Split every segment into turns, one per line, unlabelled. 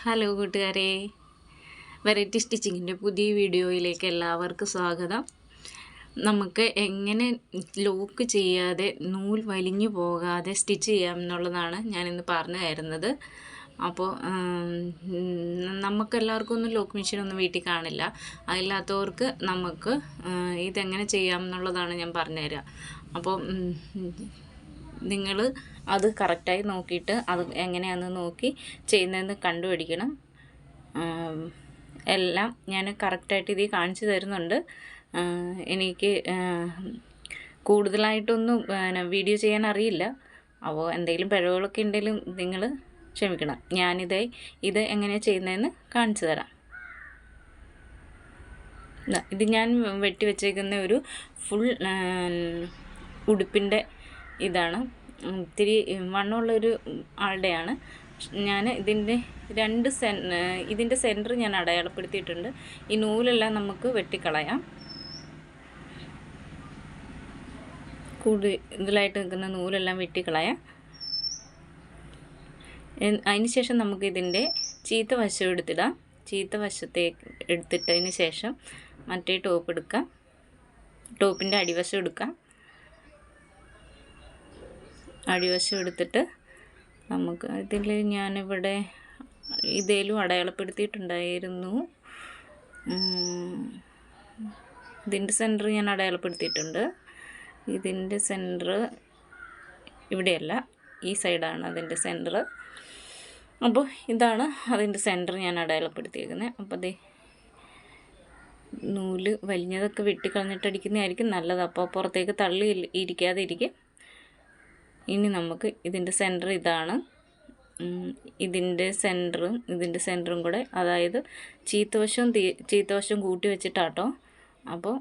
Hello കൂട്ടുകാരെ, variety സ്റ്റിച്ചിങ്ങിൻ്റെ പുതിയ വീഡിയോയിലേക്ക് എല്ലാവർക്കും സ്വാഗതം. നമുക്ക് എങ്ങനെ ലോക്ക് ചെയ്യാതെ നൂൽ വലിഞ്ഞു പോകാതെ സ്റ്റിച്ച് ചെയ്യാം എന്നുള്ളതാണ് ഞാനിന്ന് പറഞ്ഞു തരുന്നത്. അപ്പോൾ നമുക്കെല്ലാവർക്കും ഒന്നും ലോക്ക് മെഷീനൊന്നും വീട്ടിൽ കാണില്ല. അതില്ലാത്തവർക്ക് നമുക്ക് ഇതെങ്ങനെ ചെയ്യാം എന്നുള്ളതാണ് ഞാൻ പറഞ്ഞു തരിക. അപ്പോൾ നിങ്ങൾ അത് കറക്റ്റായി നോക്കിയിട്ട് അത് എങ്ങനെയാണെന്ന് നോക്കി ചെയ്യുന്നതെന്ന് കണ്ടുപിടിക്കണം. എല്ലാം ഞാൻ കറക്റ്റായിട്ട് ഇതിൽ കാണിച്ചു തരുന്നുണ്ട്. എനിക്ക് കൂടുതലായിട്ടൊന്നും വീഡിയോ ചെയ്യാൻ അറിയില്ല. അപ്പോൾ എന്തെങ്കിലും പിഴവുകളൊക്കെ ഉണ്ടെങ്കിലും നിങ്ങൾ ക്ഷമിക്കണം. ഇത് എങ്ങനെയാണ് ചെയ്യുന്നതെന്ന് കാണിച്ചു തരാം. ഇത് ഞാൻ വെട്ടി വെച്ചേക്കുന്ന ഒരു ഫുൾ ഉടുപ്പിൻ്റെ ഇതാണ്. ഇത്തിരി വണ്ണമുള്ളൊരു ആളുടെയാണ്. ഞാൻ ഇതിൻ്റെ സെൻറ്റർ ഞാൻ അടയാളപ്പെടുത്തിയിട്ടുണ്ട്. ഈ നൂലെല്ലാം നമുക്ക് വെട്ടിക്കളയാം. കൂടുതലായിട്ട് നിൽക്കുന്ന നൂലെല്ലാം വെട്ടിക്കളയാം. അതിനുശേഷം നമുക്ക് ഇതിൻ്റെ ചീത്ത വശം എടുത്തിടാം. ചീത്ത വശത്തേക്ക് എടുത്തിട്ടതിന് ശേഷം മറ്റേ ടോപ്പ് എടുക്കാം. ടോപ്പിൻ്റെ അടിവശം എടുക്കാം. അടിവശം എടുത്തിട്ട് നമുക്ക് ഇതിൽ ഞാനിവിടെ ഇതേലും അടയാളപ്പെടുത്തിയിട്ടുണ്ടായിരുന്നു. ഇതിൻ്റെ സെൻറ്റർ ഞാൻ അടയാളപ്പെടുത്തിയിട്ടുണ്ട്. ഇതിൻ്റെ സെൻറ്റർ ഇവിടെയല്ല, ഈ സൈഡാണ് അതിൻ്റെ സെൻറ്റർ. അപ്പോൾ ഇതാണ് അതിൻ്റെ സെൻറ്റർ ഞാൻ അടയാളപ്പെടുത്തിയിരിക്കുന്നത്. അപ്പോൾ അതേ നൂല് വലിഞ്ഞതൊക്കെ വെട്ടിക്കളഞ്ഞിട്ട് അടിക്കുന്നതായിരിക്കും നല്ലത്. അപ്പോൾ പുറത്തേക്ക് തള്ളി ഇരിക്കാതെ ഇരിക്കും. ഇനി നമുക്ക് ഇതിൻ്റെ സെൻറ്റർ ഇതാണ്. ഇതിൻ്റെ സെൻറ്ററും കൂടെ, അതായത് ചീത്തവശവും കൂട്ടി വെച്ചിട്ടാട്ടോ. അപ്പോൾ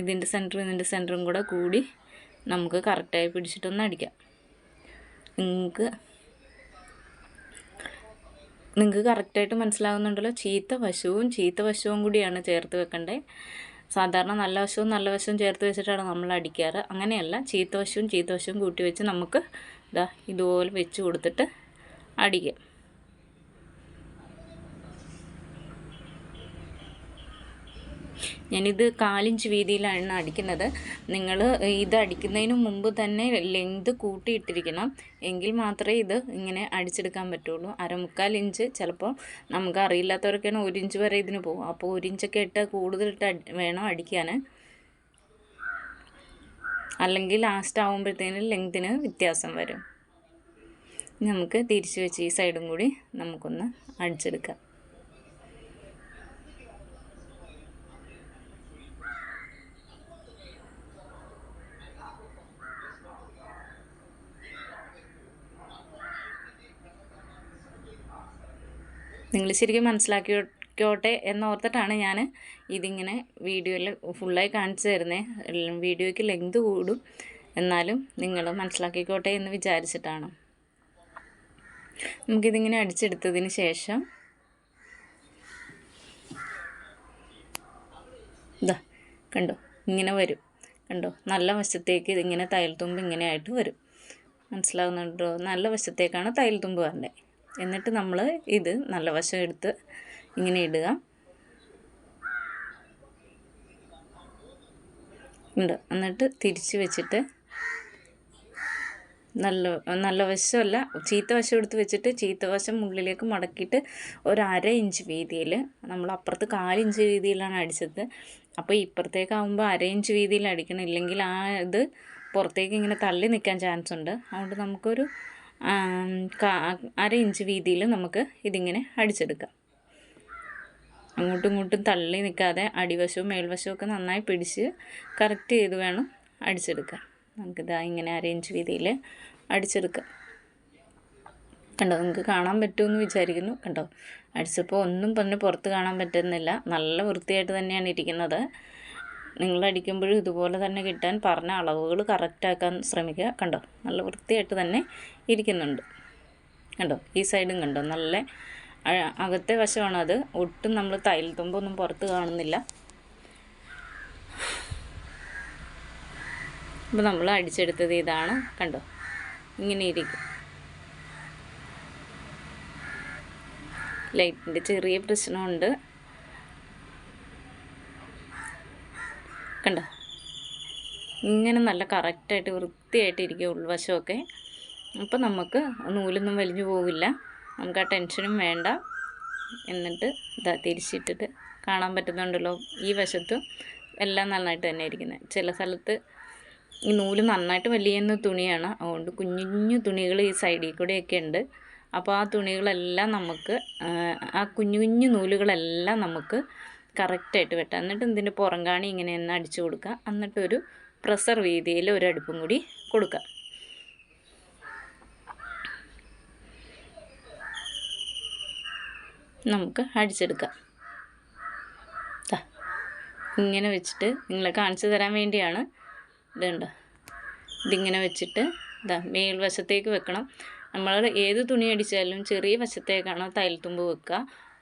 ഇതിൻ്റെ സെൻറ്ററും കൂടെ കൂടി നമുക്ക് കറക്റ്റായി പിടിച്ചിട്ടൊന്ന് അടിക്കാം. നിങ്ങൾക്ക് കറക്റ്റായിട്ട് മനസ്സിലാകുന്നുണ്ടല്ലോ. ചീത്ത വശവും കൂടിയാണ് ചേർത്ത് വെക്കേണ്ടത്. സാധാരണ നല്ല വശവും ചേർത്ത് വെച്ചിട്ടാണ് നമ്മൾ അടിക്കാറ്. അങ്ങനെയല്ല, ചീത്ത വശവും കൂട്ടി വെച്ച് നമുക്ക് ഇതുപോലെ വെച്ച് കൊടുത്തിട്ട് അടിക്കാം. ഞാനിത് 1/4 ഇഞ്ച് വീതിയിലാണ് അടിക്കുന്നത്. നിങ്ങൾ ഇത് അടിക്കുന്നതിന് മുമ്പ് തന്നെ ലെങ്ത് കൂട്ടിയിട്ടിരിക്കണം. എങ്കിൽ മാത്രമേ ഇത് ഇങ്ങനെ അടിച്ചെടുക്കാൻ പറ്റുള്ളൂ. 1/4 ഇഞ്ച് ചിലപ്പോൾ നമുക്ക് അറിയില്ലാത്തവർക്കാണ് 1 ഇഞ്ച് വരെ ഇതിന് പോകും. അപ്പോൾ 1 ഇഞ്ചൊക്കെ കൂടുതലിട്ട് വേണം അടിക്കാൻ. അല്ലെങ്കിൽ ലാസ്റ്റ് ആകുമ്പോഴത്തേനും ലെങ്തിന് വ്യത്യാസം വരും. നമുക്ക് തിരിച്ച് വെച്ച് ഈ സൈഡും കൂടി നമുക്കൊന്ന് അടിച്ചെടുക്കാം. നിങ്ങൾ ശരിക്കും മനസ്സിലാക്കിയോട്ടെ എന്നോർത്തിട്ടാണ് ഞാൻ ഇതിങ്ങനെ വീഡിയോയിൽ ഫുള്ളായി കാണിച്ചു തരുന്നത്. വീഡിയോയ്ക്ക് ലെങ്ത് കൂടും, എന്നാലും നിങ്ങൾ മനസ്സിലാക്കിക്കോട്ടെ എന്ന് വിചാരിച്ചിട്ടാണ്. നമുക്കിതിങ്ങനെ അടിച്ചെടുത്തതിന് ശേഷം കണ്ടോ, ഇങ്ങനെ വരും. കണ്ടോ, നല്ല വശത്തേക്ക് ഇതിങ്ങനെ തയ്യൽ തുമ്പ് ഇങ്ങനെയായിട്ട് വരും. മനസ്സിലാകുന്നുണ്ടോ? നല്ല വശത്തേക്കാണ് തയ്യൽ തുമ്പ് വരേണ്ടത്. എന്നിട്ട് നമ്മൾ ഇത് നല്ല വശം എടുത്ത് ഇങ്ങനെ ഇടുക. എന്നിട്ട് തിരിച്ച് വെച്ചിട്ട് നല്ല വശമല്ല, ചീത്ത വശം എടുത്ത് വെച്ചിട്ട് ചീത്ത വശം ഉള്ളിലേക്ക് മടക്കിയിട്ട് ഒരു 1/2 ഇഞ്ച് വീതിയിൽ, നമ്മൾ അപ്പുറത്ത് 1/4 ഇഞ്ച് വീതിയിലാണ് അടിച്ചത്. അപ്പോൾ ഇപ്പുറത്തേക്കാവുമ്പോൾ 1/2 ഇഞ്ച് വീതിയിൽ അടിക്കണം. ഇല്ലെങ്കിൽ ഇത് പുറത്തേക്ക് ഇങ്ങനെ തള്ളി നിൽക്കാൻ ചാൻസ് ഉണ്ട്. അതുകൊണ്ട് നമുക്കൊരു 1/2 ഇഞ്ച് വീതിയിൽ നമുക്ക് ഇതിങ്ങനെ അടിച്ചെടുക്കാം. അങ്ങോട്ടും ഇങ്ങോട്ടും തള്ളി നിൽക്കാതെ അടിവശവും മേൽവശവും ഒക്കെ നന്നായി പിടിച്ച് കറക്റ്റ് ചെയ്ത് വേണം അടിച്ചെടുക്കാം. ഇങ്ങനെ 1/2 ഇഞ്ച് വീതിയിൽ അടിച്ചെടുക്കാം. കണ്ടോ, നിങ്ങൾക്ക് കാണാൻ പറ്റുമെന്ന് വിചാരിക്കുന്നു. കണ്ടോ, അടിച്ചപ്പോൾ ഒന്നും പുറത്ത് കാണാൻ പറ്റുന്നില്ല. നല്ല വൃത്തിയായിട്ട് തന്നെയാണ് ഇരിക്കുന്നത്. നിങ്ങൾ അടിക്കുമ്പോഴും ഇതുപോലെ തന്നെ കിട്ടാൻ പറഞ്ഞ അളവുകൾ കറക്റ്റാക്കാൻ ശ്രമിക്കുക. കണ്ടോ, നല്ല വൃത്തിയായിട്ട് തന്നെ ഇരിക്കുന്നുണ്ട്. കണ്ടോ, ഈ സൈഡും കണ്ടോ, നല്ല അകത്തെ വശമാണത്. ഒട്ടും നമ്മൾ തയ്യൽ തുമ്പൊന്നും പുറത്ത് കാണുന്നില്ല. അപ്പോൾ നമ്മൾ അടിച്ചെടുത്തത് ഇതാണ്. കണ്ടോ, ഇങ്ങനെ ഇരിക്കും. ലൈറ്റിൻ്റെ ചെറിയ പ്രശ്നമുണ്ട്. കണ്ടോ, ഇങ്ങനെ നല്ല കറക്റ്റായിട്ട് വൃത്തിയായിട്ടിരിക്കും ഉൾവശമൊക്കെ. അപ്പോൾ നമുക്ക് നൂലൊന്നും വലിഞ്ഞു പോവില്ല, നമുക്ക് ആ ടെൻഷനും വേണ്ട. എന്നിട്ട് ഇതാ തിരിച്ചിട്ടിട്ട് കാണാൻ പറ്റുന്നുണ്ടല്ലോ, ഈ വശത്തും എല്ലാം നന്നായിട്ട് തന്നെ ഇരിക്കുന്നത്. ചില സ്ഥലത്ത് ഈ നൂല് നന്നായിട്ട് വലിയുന്ന തുണിയാണ്, അതുകൊണ്ട് കുഞ്ഞു തുണികൾ ഈ സൈഡിൽ കൂടെയൊക്കെ ഉണ്ട്. അപ്പോൾ ആ തുണികളെല്ലാം നമുക്ക് ആ കുഞ്ഞു നൂലുകളെല്ലാം നമുക്ക് കറക്റ്റായിട്ട് വെട്ടാം. എന്നിട്ട് ഇതിൻ്റെ പുറംകാണി ഇങ്ങനെ ഒന്ന് അടിച്ചു കൊടുക്കുക. എന്നിട്ടൊരു പ്രസർ വീതിയിൽ ഒരു അടുപ്പും കൂടി കൊടുക്കുക. നമുക്ക് അടിച്ചെടുക്കാം. ഇങ്ങനെ വെച്ചിട്ട് നിങ്ങളെ കാണിച്ചു തരാൻ വേണ്ടിയാണ്. ഇതുണ്ട്, ഇതിങ്ങനെ വെച്ചിട്ട് മേൽവശത്തേക്ക് വെക്കണം. നമ്മൾ ഏത് തുണി അടിച്ചാലും ചെറിയ വശത്തേക്കാണ് തയ്യൽത്തുമ്പ് വെക്കുക,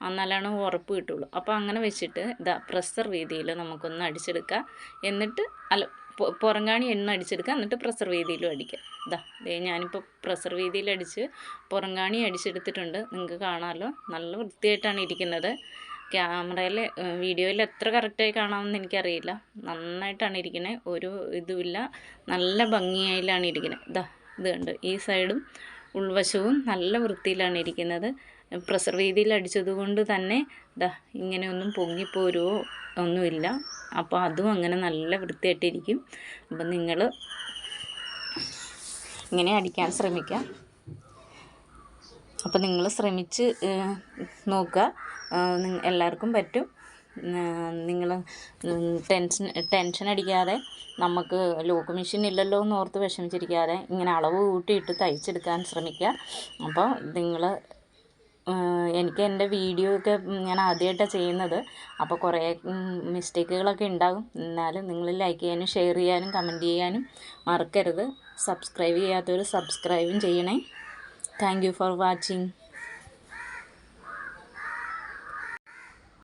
എന്നാലാണ് ഉറപ്പ് കിട്ടുള്ളൂ. അപ്പോൾ അങ്ങനെ വെച്ചിട്ട് പ്രസർ രീതിയിൽ നമുക്കൊന്ന് അടിച്ചെടുക്കുക. എന്നിട്ട് പുറംകാണി എണ്ണ അടിച്ചെടുക്കുക, എന്നിട്ട് പ്രസർ വീതിയിലും അടിക്കുക. ഞാനിപ്പോൾ പ്രസർ വീതിയിൽ അടിച്ച് പുറംകാണി അടിച്ചെടുത്തിട്ടുണ്ട്. നിങ്ങൾക്ക് കാണാമല്ലോ, നല്ല വൃത്തിയായിട്ടാണ് ഇരിക്കുന്നത്. ക്യാമറയിൽ വീഡിയോയിൽ എത്ര കറക്റ്റായി കാണാമെന്ന് എനിക്കറിയില്ല. നന്നായിട്ടാണ് ഇരിക്കുന്നത്, ഒരു ഇതുമില്ല, നല്ല ഭംഗിയായിലാണ് ഇരിക്കുന്നത്. ഇത് കണ്ട് ഈ സൈഡും ഉൾവശവും നല്ല വൃത്തിയിലാണ് ഇരിക്കുന്നത്. പ്രസർ വീതിയിൽ അടിച്ചതുകൊണ്ട് തന്നെ ഇങ്ങനെയൊന്നും പൊങ്ങിപ്പോരുവോ ഒന്നുമില്ല. അപ്പോൾ അതും അങ്ങനെ നല്ല വൃത്തിയായിട്ടിരിക്കും. അപ്പം നിങ്ങൾ ഇങ്ങനെ അടിക്കാൻ ശ്രമിക്കുക. അപ്പോൾ നിങ്ങൾ ശ്രമിച്ച് നോക്കുക, എല്ലാവർക്കും പറ്റും. നിങ്ങൾ ടെൻഷൻ അടിക്കാതെ, നമുക്ക് ലോക്ക് മെഷീൻ ഇല്ലല്ലോ എന്ന് ഓർത്ത് വിഷമിച്ചിരിക്കാതെ ഇങ്ങനെ അളവ് കൂട്ടിയിട്ട് തയ്ച്ചെടുക്കാൻ ശ്രമിക്കുക. അപ്പോൾ നിങ്ങൾ എനിക്ക് എൻ്റെ വീഡിയോ ഒക്കെ ഞാൻ ആദ്യമായിട്ടാണ് ചെയ്യുന്നത്, അപ്പോൾ കുറേ മിസ്റ്റേക്കുകളൊക്കെ ഉണ്ടാകും. എന്നാലും നിങ്ങൾ ലൈക്ക് ചെയ്യാനും ഷെയർ ചെയ്യാനും കമൻറ്റ് ചെയ്യാനും മറക്കരുത്. സബ്സ്ക്രൈബ് ചെയ്യാത്തവർ സബ്സ്ക്രൈബും ചെയ്യണേ. Thank you for watching.